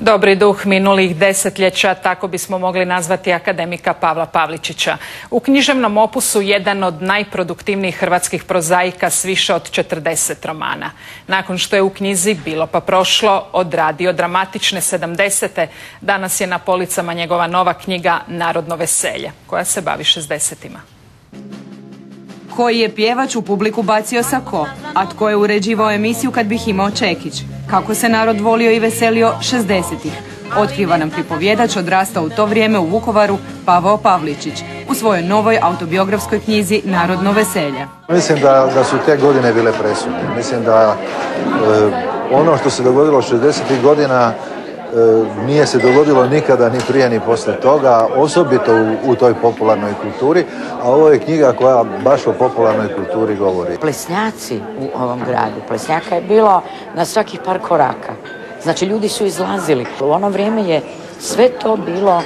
Dobri duh minulih desetljeća, tako bismo mogli nazvati akademika Pavla Pavličića. U književnom opusu jedan od najproduktivnijih hrvatskih prozaika s više od 40 romana. Nakon što je u knjizi Bilo pa prošlo odradio dramatične 70. danas je na policama njegova nova knjiga Narodno veselje, koja se bavi 60-ima. Koji je pjevač u publiku bacio sako, a tko je uređivao emisiju Kad bih imao čekić? Kako se narod volio i veselio 60-ih? Otkriva nam pripovjedač odrastao u to vrijeme u Vukovaru Pavao Pavličić u svojoj novoj autobiografskoj knjizi Narodno veselje. Mislim da su te godine bile presudne. Mislim da ono što se dogodilo 60-ih godina nije se dogodilo nikada ni prije ni poslije toga, osobito u toj popularnoj kulturi, a ovo je knjiga koja baš o popularnoj kulturi govori. Plesnjaci u ovom gradu, plesnjaka je bilo na svakih par koraka. Znači ljudi su izlazili. U ono vrijeme je sve to bilo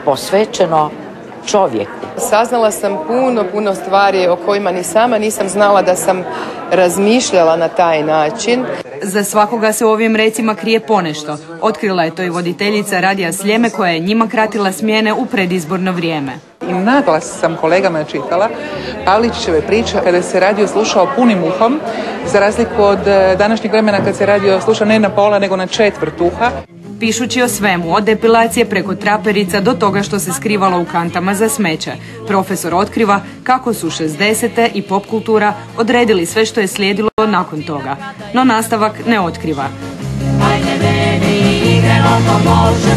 posvećeno čovjeku. Saznala sam puno stvari o kojima ni sama nisam znala da sam razmišljala na taj način. Za svakoga se u ovim recima krije ponešto. Otkrila je to i voditeljica Radija Sljeme koja je njima kratila smjene u predizborno vrijeme. I naglas sam kolegama čitala Pavličićeve priče kada se radio slušao punim uhom, za razliku od današnjeg vremena kad se radio sluša ne na pola nego na četvrt uha. Pišući o svemu, od depilacije preko traperica do toga što se skrivalo u kantama za smeće, profesor otkriva kako su 60. i pop kultura odredili sve što je slijedilo nakon toga. No nastavak ne otkriva. Ajde meni, igre, može.